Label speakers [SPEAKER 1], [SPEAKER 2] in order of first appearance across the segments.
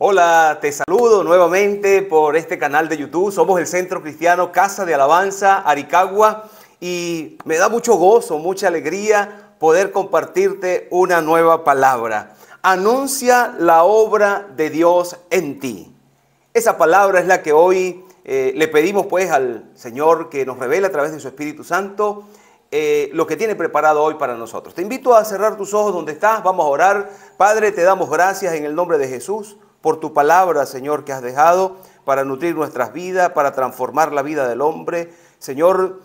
[SPEAKER 1] Hola, te saludo nuevamente por este canal de YouTube. Somos el Centro Cristiano Casa de Alabanza, Aricagua, y me da mucho gozo, mucha alegría poder compartirte una nueva palabra. Anuncia la obra de Dios en ti. Esa palabra es la que hoy le pedimos pues al Señor que nos revele a través de su Espíritu Santo lo que tiene preparado hoy para nosotros. Te invito a cerrar tus ojos donde estás, vamos a orar. Padre, te damos gracias en el nombre de Jesús por tu palabra, Señor, que has dejado para nutrir nuestras vidas, para transformar la vida del hombre. Señor,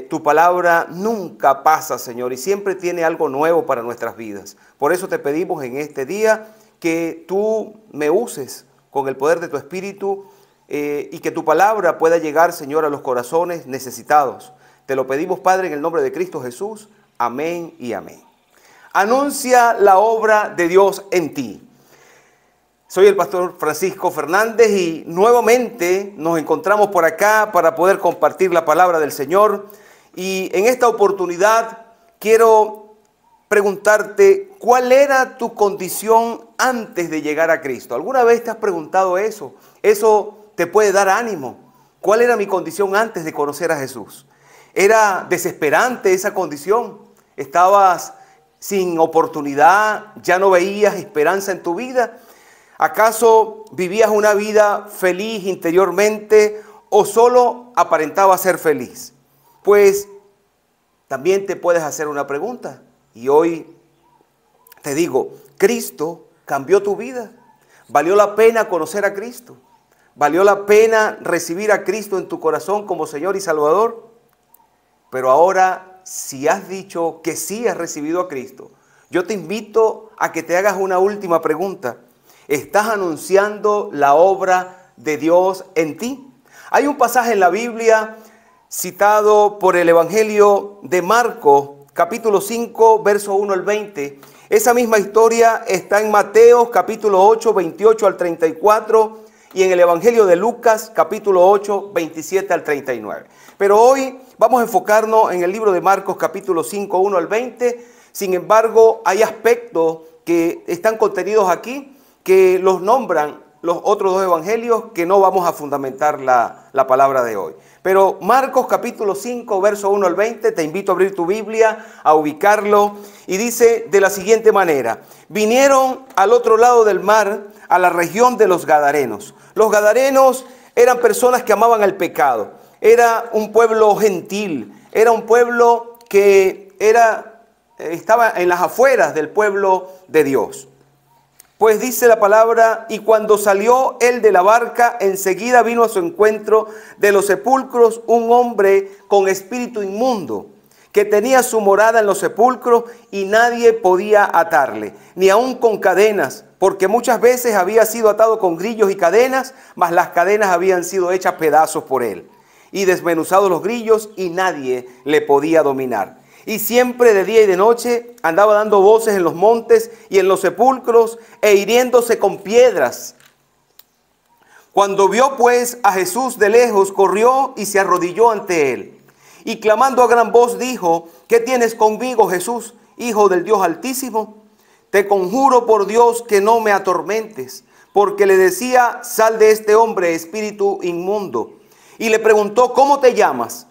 [SPEAKER 1] tu palabra nunca pasa, Señor, y siempre tiene algo nuevo para nuestras vidas. Por eso te pedimos en este día que tú me uses con el poder de tu Espíritu y que tu palabra pueda llegar, Señor, a los corazones necesitados. Te lo pedimos, Padre, en el nombre de Cristo Jesús. Amén y amén. Anuncia la obra de Dios en ti. Soy el pastor Francisco Fernández y nuevamente nos encontramos por acá para poder compartir la palabra del Señor. Y en esta oportunidad quiero preguntarte, ¿cuál era tu condición antes de llegar a Cristo? ¿Alguna vez te has preguntado eso? Eso te puede dar ánimo. ¿Cuál era mi condición antes de conocer a Jesús? ¿Era desesperante esa condición? ¿Estabas sin oportunidad? ¿Ya no veías esperanza en tu vida? ¿Acaso vivías una vida feliz interiormente o solo aparentabas ser feliz? Pues también te puedes hacer una pregunta. Y hoy te digo, ¿Cristo cambió tu vida? ¿Valió la pena conocer a Cristo? ¿Valió la pena recibir a Cristo en tu corazón como Señor y Salvador? Pero ahora, si has dicho que sí has recibido a Cristo, yo te invito a que te hagas una última pregunta. ¿Estás anunciando la obra de Dios en ti? Hay un pasaje en la Biblia citado por el Evangelio de Marcos, capítulo 5, verso 1 al 20. Esa misma historia está en Mateo, capítulo 8, 28 al 34, y en el Evangelio de Lucas, capítulo 8, 27 al 39. Pero hoy vamos a enfocarnos en el libro de Marcos, capítulo 5, 1 al 20. Sin embargo, hay aspectos que están contenidos aquí que los nombran los otros dos evangelios, que no vamos a fundamentar la palabra de hoy. Pero Marcos capítulo 5, verso 1 al 20, te invito a abrir tu Biblia, a ubicarlo, y dice de la siguiente manera: vinieron al otro lado del mar, a la región de los Gadarenos. Los Gadarenos eran personas que amaban el pecado, era un pueblo gentil, era un pueblo que estaba en las afueras del pueblo de Dios. Pues dice la palabra, y cuando salió él de la barca, enseguida vino a su encuentro de los sepulcros un hombre con espíritu inmundo, que tenía su morada en los sepulcros y nadie podía atarle, ni aun con cadenas, porque muchas veces había sido atado con grillos y cadenas, mas las cadenas habían sido hechas pedazos por él, y desmenuzados los grillos, y nadie le podía dominar. Y siempre de día y de noche andaba dando voces en los montes y en los sepulcros e hiriéndose con piedras. Cuando vio pues a Jesús de lejos, corrió y se arrodilló ante él. Y clamando a gran voz dijo: ¿qué tienes conmigo, Jesús, Hijo del Dios Altísimo? Te conjuro por Dios que no me atormentes. Porque le decía: sal de este hombre, espíritu inmundo. Y le preguntó: ¿cómo te llamas?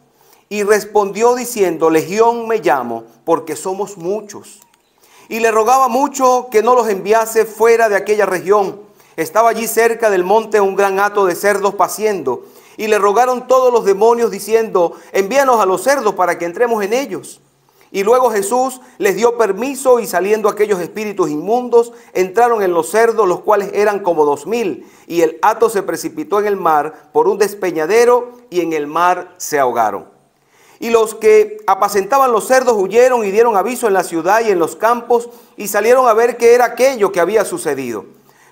[SPEAKER 1] Y respondió diciendo: Legión me llamo, porque somos muchos. Y le rogaba mucho que no los enviase fuera de aquella región. Estaba allí cerca del monte un gran hato de cerdos paciendo. Y le rogaron todos los demonios diciendo: envíanos a los cerdos para que entremos en ellos. Y luego Jesús les dio permiso, y saliendo aquellos espíritus inmundos, entraron en los cerdos, los cuales eran como 2000. Y el hato se precipitó en el mar por un despeñadero, y en el mar se ahogaron. Y los que apacentaban los cerdos huyeron y dieron aviso en la ciudad y en los campos, y salieron a ver qué era aquello que había sucedido.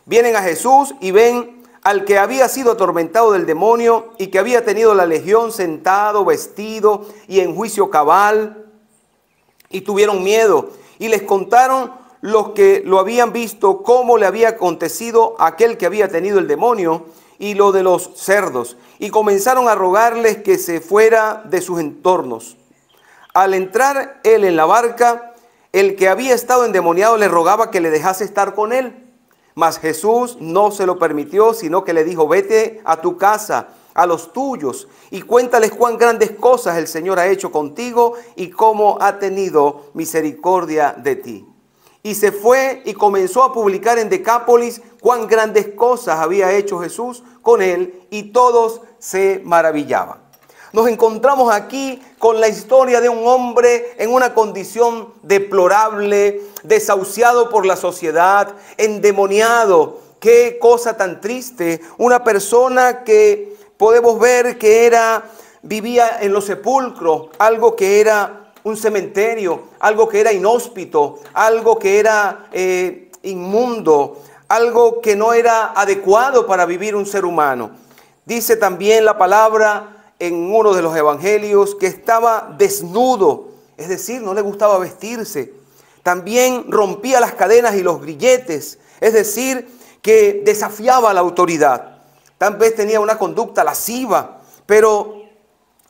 [SPEAKER 1] Vienen a Jesús y ven al que había sido atormentado del demonio y que había tenido la legión sentado, vestido y en juicio cabal, y tuvieron miedo. Y les contaron los que lo habían visto cómo le había acontecido a aquel que había tenido el demonio y lo de los cerdos, y comenzaron a rogarles que se fuera de sus entornos. Al entrar él en la barca, el que había estado endemoniado le rogaba que le dejase estar con él. Mas Jesús no se lo permitió, sino que le dijo: vete a tu casa, a los tuyos, y cuéntales cuán grandes cosas el Señor ha hecho contigo y cómo ha tenido misericordia de ti. Y se fue y comenzó a publicar en Decápolis cuán grandes cosas había hecho Jesús con él, y todos se maravillaban. Nos encontramos aquí con la historia de un hombre en una condición deplorable, desahuciado por la sociedad, endemoniado. Qué cosa tan triste. Una persona que podemos ver que vivía en los sepulcros, algo que era un cementerio, algo que era inhóspito, algo que era inmundo, algo que no era adecuado para vivir un ser humano. Dice también la palabra en uno de los evangelios que estaba desnudo, es decir, no le gustaba vestirse. También rompía las cadenas y los grilletes, es decir, que desafiaba a la autoridad. Tal vez tenía una conducta lasciva, pero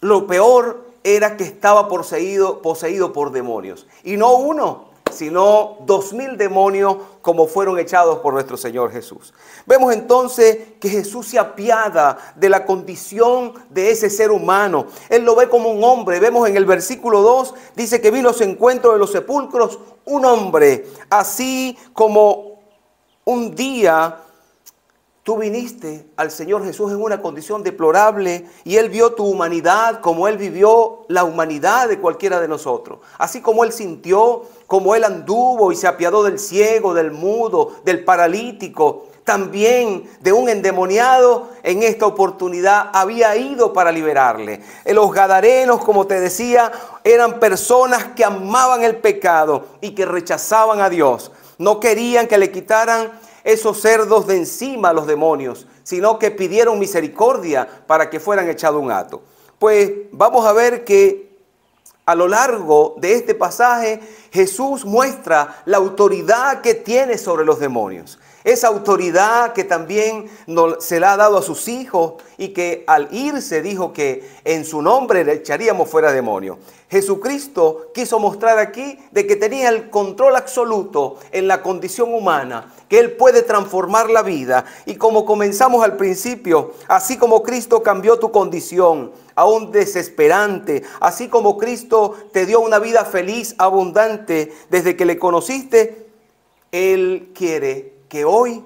[SPEAKER 1] lo peor era que estaba poseído por demonios. Y no uno, sino 2000 demonios como fueron echados por nuestro Señor Jesús. Vemos entonces que Jesús se apiada de la condición de ese ser humano. Él lo ve como un hombre. Vemos en el versículo 2, dice que vino a su encuentro de los sepulcros un hombre, así como un día tú viniste al Señor Jesús en una condición deplorable y Él vio tu humanidad como Él vivió la humanidad de cualquiera de nosotros. Así como Él sintió, como Él anduvo y se apiadó del ciego, del mudo, del paralítico, también de un endemoniado, en esta oportunidad había ido para liberarle. Los gadarenos, como te decía, eran personas que amaban el pecado y que rechazaban a Dios. No querían que le quitaran esos cerdos de encima a los demonios, sino que pidieron misericordia para que fueran echados un hato. Pues vamos a ver que a lo largo de este pasaje Jesús muestra la autoridad que tiene sobre los demonios. Esa autoridad que también se la ha dado a sus hijos y que al irse dijo que en su nombre le echaríamos fuera demonios. Jesucristo quiso mostrar aquí de que tenía el control absoluto en la condición humana, que Él puede transformar la vida. Y como comenzamos al principio, así como Cristo cambió tu condición, aún desesperante, así como Cristo te dio una vida feliz, abundante, desde que le conociste, Él quiere que hoy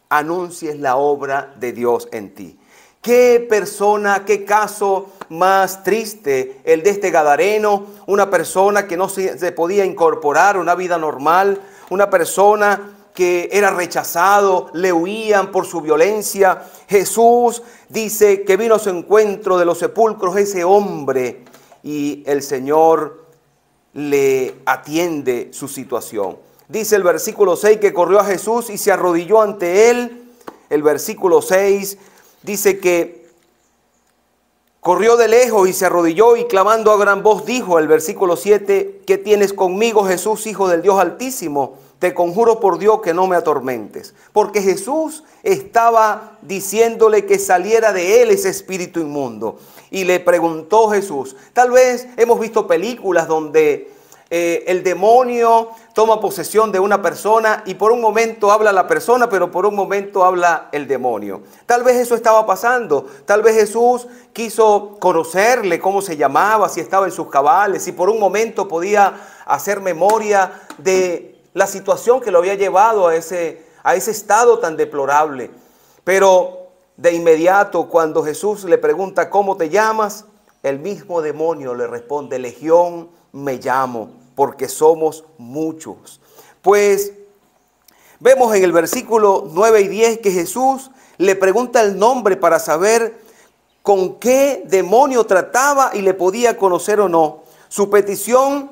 [SPEAKER 1] anuncies la obra de Dios en ti. Qué persona, qué caso más triste el de este gadareno, una persona que no se podía incorporar a una vida normal, una persona que era rechazado, le huían por su violencia. Jesús dice que vino a su encuentro de los sepulcros ese hombre y el Señor le atiende su situación. Dice el versículo 6 que corrió a Jesús y se arrodilló ante él. El versículo 6 dice que corrió de lejos y se arrodilló y clamando a gran voz dijo, el versículo 7, ¿qué tienes conmigo, Jesús, Hijo del Dios Altísimo? Te conjuro por Dios que no me atormentes. Porque Jesús estaba diciéndole que saliera de él ese espíritu inmundo. Y le preguntó Jesús, tal vez hemos visto películas donde el demonio toma posesión de una persona y por un momento habla la persona, pero por un momento habla el demonio. Tal vez eso estaba pasando. Tal vez Jesús quiso conocerle cómo se llamaba, si estaba en sus cabales, si por un momento podía hacer memoria de la situación que lo había llevado a ese estado tan deplorable. Pero de inmediato, cuando Jesús le pregunta ¿cómo te llamas?, el mismo demonio le responde, Legión me llamo, porque somos muchos. Pues vemos en el versículo 9 y 10 que Jesús le pregunta el nombre para saber con qué demonio trataba y le podía conocer o no. Su petición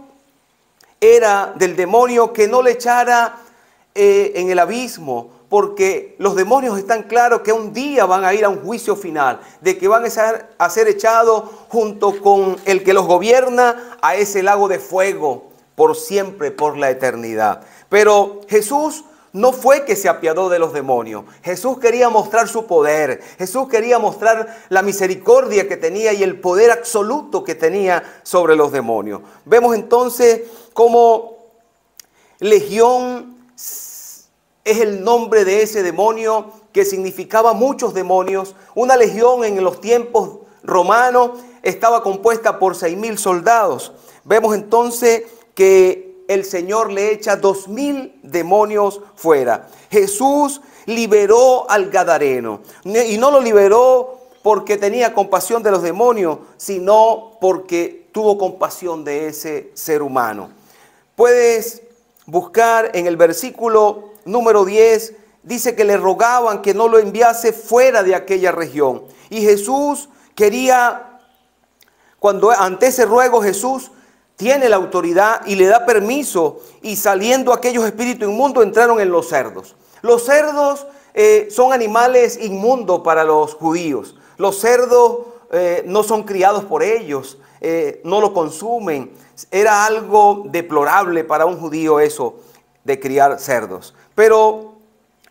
[SPEAKER 1] era del demonio que no le echara en el abismo, porque los demonios están claros que un día van a ir a un juicio final, de que van a ser echados junto con el que los gobierna a ese lago de fuego por siempre, por la eternidad. Pero Jesús no fue que se apiadó de los demonios. Jesús quería mostrar su poder. Jesús quería mostrar la misericordia que tenía y el poder absoluto que tenía sobre los demonios. Vemos entonces cómo Legión es el nombre de ese demonio que significaba muchos demonios. Una legión en los tiempos romanos estaba compuesta por 6.000 soldados. Vemos entonces que el Señor le echa 2.000 demonios fuera. Jesús liberó al gadareno, y no lo liberó porque tenía compasión de los demonios, sino porque tuvo compasión de ese ser humano. Puedes buscar en el versículo número 10, dice que le rogaban que no lo enviase fuera de aquella región. Y Jesús quería, ante ese ruego, Jesús tiene la autoridad y le da permiso, y saliendo aquellos espíritus inmundos entraron en los cerdos. Los cerdos son animales inmundos para los judíos. Los cerdos no son criados por ellos, no lo consumen. Era algo deplorable para un judío eso de criar cerdos. Pero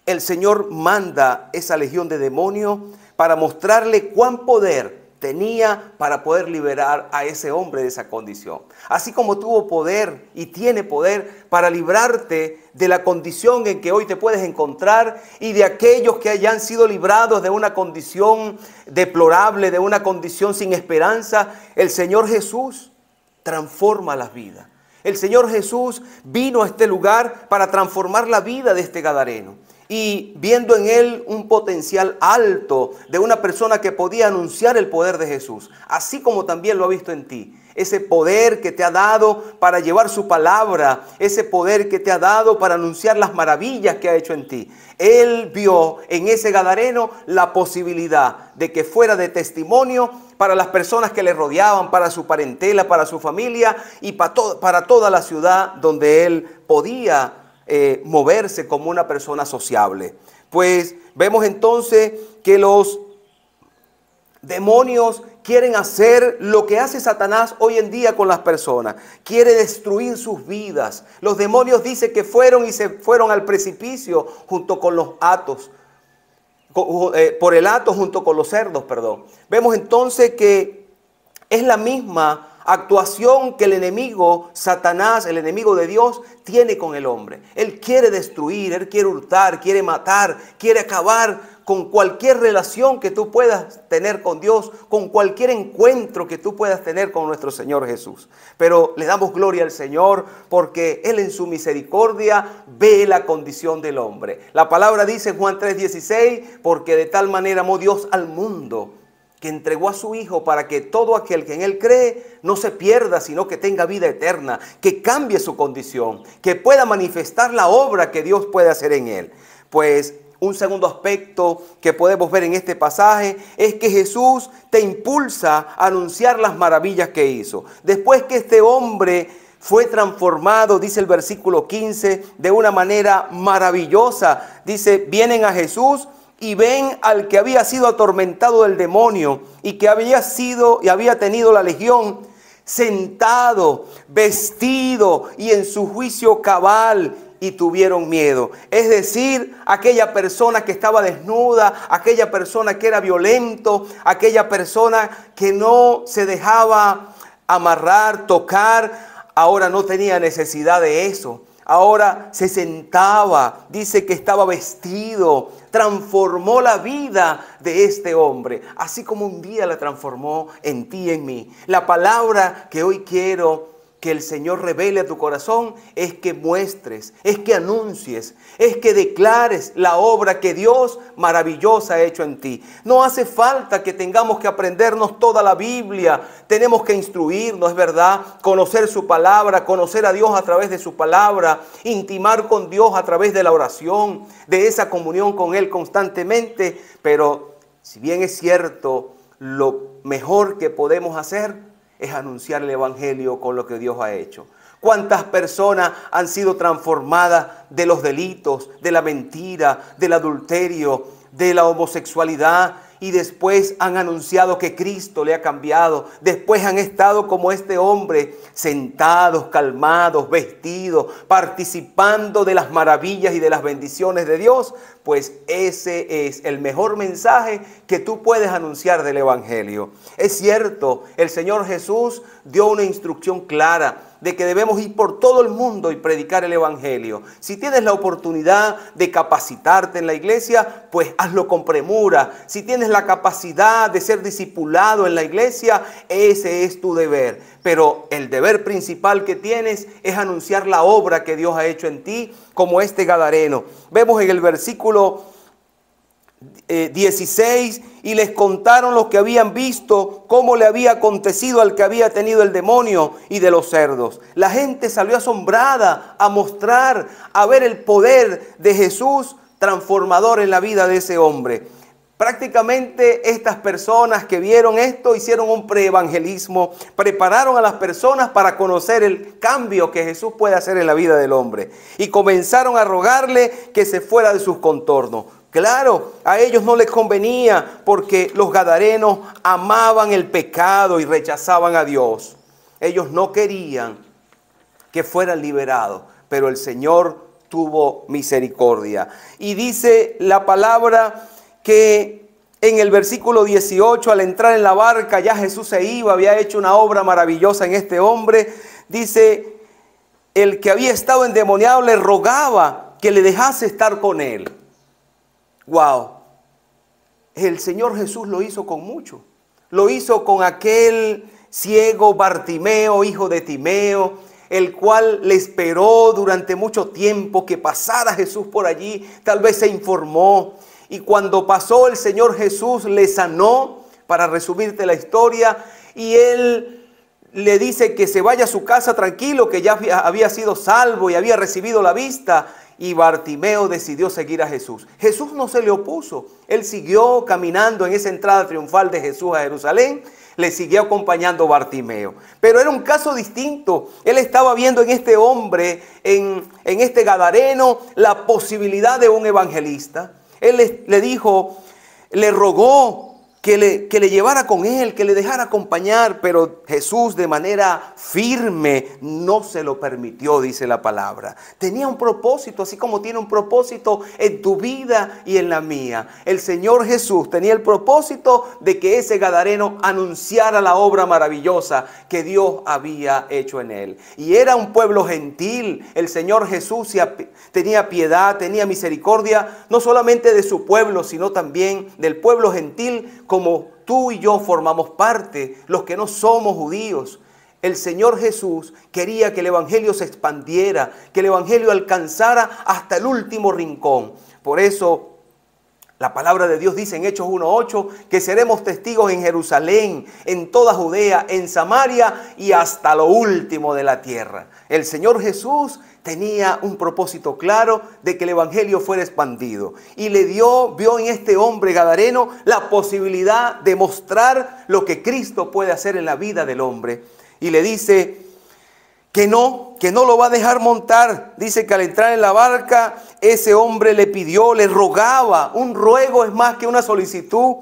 [SPEAKER 1] el Señor manda esa legión de demonios para mostrarle cuán poder tenía para poder liberar a ese hombre de esa condición. Así como tuvo poder y tiene poder para librarte de la condición en que hoy te puedes encontrar y de aquellos que hayan sido librados de una condición deplorable, de una condición sin esperanza, el Señor Jesús transforma las vidas. El Señor Jesús vino a este lugar para transformar la vida de este gadareno. Y viendo en él un potencial alto de una persona que podía anunciar el poder de Jesús, así como también lo ha visto en ti. Ese poder que te ha dado para llevar su palabra, ese poder que te ha dado para anunciar las maravillas que ha hecho en ti. Él vio en ese gadareno la posibilidad de que fuera de testimonio para las personas que le rodeaban, para su parentela, para su familia y para toda la ciudad donde él podía moverse como una persona sociable. Pues vemos entonces que los demonios quieren hacer lo que hace Satanás hoy en día con las personas. Quiere destruir sus vidas. Los demonios dicen que fueron y se fueron al precipicio junto con los atos. Por el hato junto con los cerdos, perdón. Vemos entonces que es la misma actuación que el enemigo, Satanás, el enemigo de Dios, tiene con el hombre. Él quiere destruir, él quiere hurtar, quiere matar, quiere acabar con cualquier relación que tú puedas tener con Dios, con cualquier encuentro que tú puedas tener con nuestro Señor Jesús. Pero le damos gloria al Señor porque Él en su misericordia ve la condición del hombre. La palabra dice en Juan 3:16, porque de tal manera amó Dios al mundo, que entregó a su Hijo para que todo aquel que en Él cree no se pierda, sino que tenga vida eterna, que cambie su condición, que pueda manifestar la obra que Dios puede hacer en Él. Pues un segundo aspecto que podemos ver en este pasaje es que Jesús te impulsa a anunciar las maravillas que hizo. Después que este hombre fue transformado, dice el versículo 15, de una manera maravillosa. Dice, vienen a Jesús y ven al que había sido atormentado del demonio y que había tenido la legión, sentado, vestido y en su juicio cabal, y tuvieron miedo. Es decir, aquella persona que estaba desnuda, aquella persona que era violento, aquella persona que no se dejaba amarrar, tocar, ahora no tenía necesidad de eso. Ahora se sentaba, dice que estaba vestido, transformó la vida de este hombre, así como un día la transformó en ti y en mí. La palabra que hoy quiero que el Señor revele a tu corazón es que muestres, es que anuncies, es que declares la obra que Dios maravillosa ha hecho en ti. No hace falta que tengamos que aprendernos toda la Biblia, tenemos que instruirnos, es verdad, conocer su palabra, conocer a Dios a través de su palabra, intimar con Dios a través de la oración, de esa comunión con Él constantemente, pero si bien es cierto, lo mejor que podemos hacer es anunciar el evangelio con lo que Dios ha hecho. ¿Cuántas personas han sido transformadas de los delitos, de la mentira, del adulterio, de la homosexualidad? Y después han anunciado que Cristo le ha cambiado. Después han estado como este hombre, sentados, calmados, vestidos, participando de las maravillas y de las bendiciones de Dios. Pues ese es el mejor mensaje que tú puedes anunciar del evangelio. Es cierto, el Señor Jesús dio una instrucción clara. de que debemos ir por todo el mundo y predicar el evangelio. Si tienes la oportunidad de capacitarte en la iglesia, pues hazlo con premura. Si tienes la capacidad de ser discipulado en la iglesia, ese es tu deber. Pero el deber principal que tienes es anunciar la obra que Dios ha hecho en ti, como este gadareno. Vemos en el versículo 16, y les contaron lo que habían visto, cómo le había acontecido al que había tenido el demonio y de los cerdos. La gente salió asombrada a mostrar, a ver el poder de Jesús transformador en la vida de ese hombre. Prácticamente estas personas que vieron esto hicieron un preevangelismo, prepararon a las personas para conocer el cambio que Jesús puede hacer en la vida del hombre, y comenzaron a rogarle que se fuera de sus contornos. Claro, a ellos no les convenía porque los gadarenos amaban el pecado y rechazaban a Dios. Ellos no querían que fueran liberados, pero el Señor tuvo misericordia. Y dice la palabra que en el versículo 18, al entrar en la barca, ya Jesús se iba, había hecho una obra maravillosa en este hombre. Dice, el que había estado endemoniado le rogaba que le dejase estar con él. Wow, el Señor Jesús lo hizo con mucho. Lo hizo con aquel ciego Bartimeo, hijo de Timeo, el cual le esperó durante mucho tiempo que pasara Jesús por allí. Tal vez se informó, y cuando pasó el Señor Jesús le sanó, para resumirte la historia, y él le dice que se vaya a su casa tranquilo, que ya había sido salvo y había recibido la vista. Y Bartimeo decidió seguir a Jesús. Jesús no se le opuso. Él siguió caminando en esa entrada triunfal de Jesús a Jerusalén. Le siguió acompañando Bartimeo. Pero era un caso distinto. Él estaba viendo en este hombre, en este gadareno, la posibilidad de un evangelista. Él le dijo, le rogó que le llevara con él, que le dejara acompañar, pero Jesús de manera firme no se lo permitió, dice la palabra. Tenía un propósito, así como tiene un propósito en tu vida y en la mía. El Señor Jesús tenía el propósito de que ese gadareno anunciara la obra maravillosa que Dios había hecho en él. Y era un pueblo gentil. El Señor Jesús tenía piedad, tenía misericordia, no solamente de su pueblo, sino también del pueblo gentil, como tú y yo formamos parte, los que no somos judíos. El Señor Jesús quería que el evangelio se expandiera, que el evangelio alcanzara hasta el último rincón. Por eso la palabra de Dios dice en Hechos 1:8 que seremos testigos en Jerusalén, en toda Judea, en Samaria y hasta lo último de la tierra. El Señor Jesús tenía un propósito claro de que el evangelio fuera expandido. Y vio en este hombre gadareno la posibilidad de mostrar lo que Cristo puede hacer en la vida del hombre. Y le dice que no lo va a dejar montar. Dice que al entrar en la barca, ese hombre le pidió, le rogaba. Un ruego es más que una solicitud.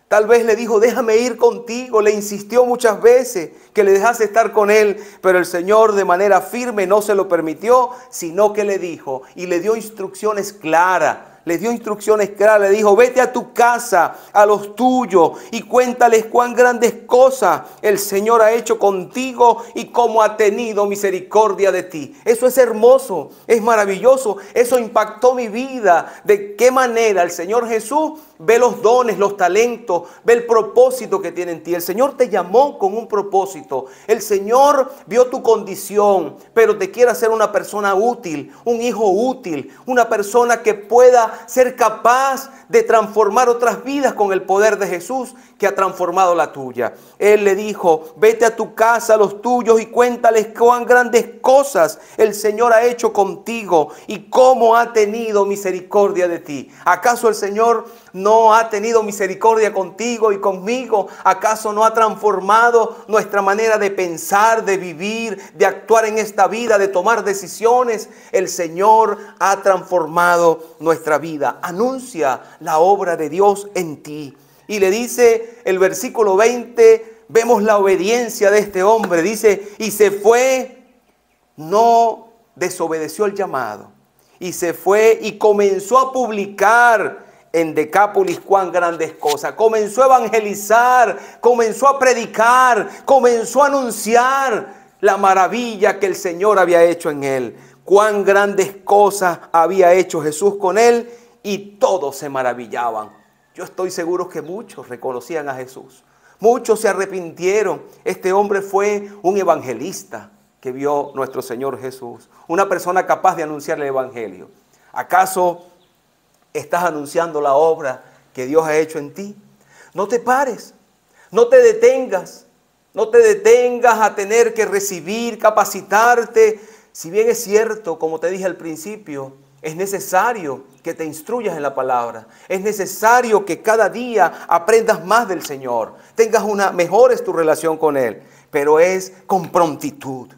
[SPEAKER 1] Tal vez le dijo, déjame ir contigo. Le insistió muchas veces que le dejase estar con él. Pero el Señor de manera firme no se lo permitió, sino que le dijo y le dio instrucciones claras. Le dijo, vete a tu casa, a los tuyos, y cuéntales cuán grandes cosas el Señor ha hecho contigo y cómo ha tenido misericordia de ti. Eso es hermoso, es maravilloso. Eso impactó mi vida. De qué manera el Señor Jesús ve los dones, los talentos, ve el propósito que tiene en ti. El Señor te llamó con un propósito. El Señor vio tu condición, pero te quiere hacer una persona útil, un hijo útil, una persona que pueda ser capaz de transformar otras vidas con el poder de Jesús que ha transformado la tuya. Él le dijo, vete a tu casa, a los tuyos, y cuéntales cuán grandes cosas el Señor ha hecho contigo y cómo ha tenido misericordia de ti. ¿Acaso el Señor no ha tenido misericordia contigo y conmigo? ¿Acaso no ha transformado nuestra manera de pensar, de vivir, de actuar en esta vida, de tomar decisiones? El Señor ha transformado nuestra vida. Anuncia la obra de Dios en ti. Y le dice el versículo 20, vemos la obediencia de este hombre. Dice, y se fue, no desobedeció el llamado. Y se fue y comenzó a publicar en Decápolis cuán grandes cosas. Comenzó a evangelizar, comenzó a predicar, comenzó a anunciar la maravilla que el Señor había hecho en él, cuán grandes cosas había hecho Jesús con él, y todos se maravillaban. Yo estoy seguro que muchos reconocían a Jesús. Muchos se arrepintieron. Este hombre fue un evangelista que vio nuestro Señor Jesús. Una persona capaz de anunciar el evangelio. ¿Acaso estás anunciando la obra que Dios ha hecho en ti? No te pares, no te detengas. No te detengas a tener que recibir, capacitarte. Si bien es cierto, como te dije al principio, es necesario que te instruyas en la palabra. Es necesario que cada día aprendas más del Señor. Mejores tu relación con Él. Pero es con prontitud.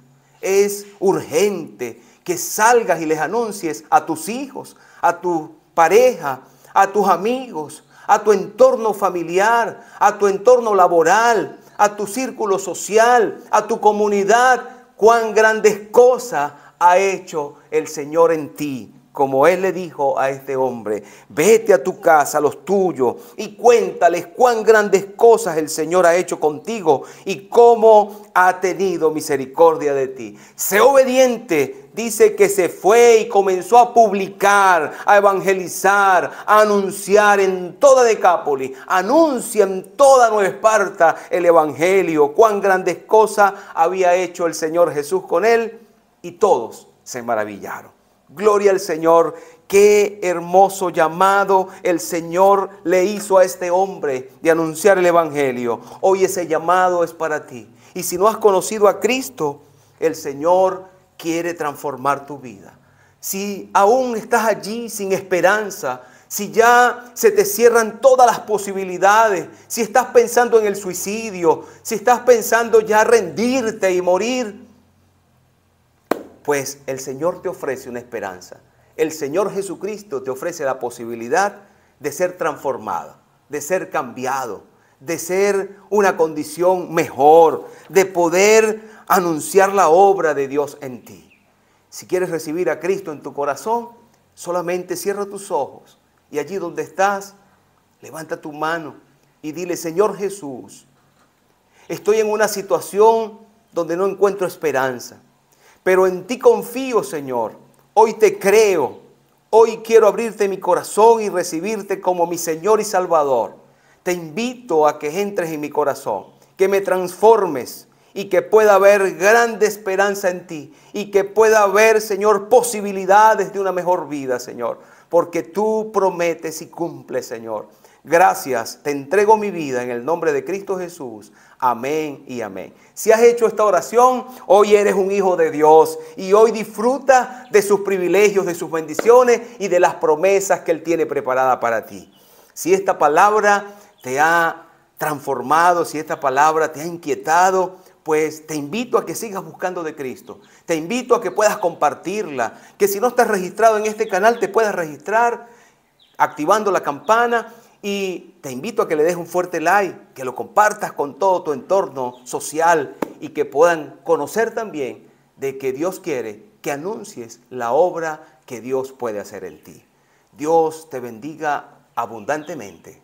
[SPEAKER 1] Es urgente que salgas y les anuncies a tus hijos, a tu pareja, a tus amigos, a tu entorno familiar, a tu entorno laboral, a tu círculo social, a tu comunidad, cuán grandes cosas ha hecho el Señor en ti. Como Él le dijo a este hombre, vete a tu casa, a los tuyos, y cuéntales cuán grandes cosas el Señor ha hecho contigo y cómo ha tenido misericordia de ti. Sé obediente. Dice que se fue y comenzó a publicar, a evangelizar, a anunciar en toda Decápolis. Anuncia en toda Nueva Esparta el evangelio. Cuán grandes cosas había hecho el Señor Jesús con él, y todos se maravillaron. Gloria al Señor. Qué hermoso llamado el Señor le hizo a este hombre de anunciar el evangelio. Hoy ese llamado es para ti. Y si no has conocido a Cristo, el Señor quiere transformar tu vida. Si aún estás allí sin esperanza, si ya se te cierran todas las posibilidades, si estás pensando en el suicidio, si estás pensando ya rendirte y morir, pues el Señor te ofrece una esperanza. El Señor Jesucristo te ofrece la posibilidad de ser transformado, de ser cambiado, de ser una condición mejor, de poder anunciar la obra de Dios en ti. Si quieres recibir a Cristo en tu corazón, solamente cierra tus ojos y allí donde estás, levanta tu mano y dile: Señor Jesús, estoy en una situación donde no encuentro esperanza, pero en ti confío, Señor. Hoy te creo. Hoy quiero abrirte mi corazón y recibirte como mi Señor y Salvador. Te invito a que entres en mi corazón, que me transformes y que pueda haber grande esperanza en ti y que pueda haber, Señor, posibilidades de una mejor vida, Señor, porque tú prometes y cumples, Señor. Gracias, te entrego mi vida en el nombre de Cristo Jesús. Amén y amén. Si has hecho esta oración, hoy eres un hijo de Dios y hoy disfruta de sus privilegios, de sus bendiciones y de las promesas que Él tiene preparadas para ti. Si esta palabra te ha transformado, si esta palabra te ha inquietado, pues te invito a que sigas buscando de Cristo. Te invito a que puedas compartirla, que si no estás registrado en este canal te puedas registrar activando la campana. Y te invito a que le des un fuerte like, que lo compartas con todo tu entorno social y que puedan conocer también de que Dios quiere que anuncies la obra que Dios puede hacer en ti. Dios te bendiga abundantemente.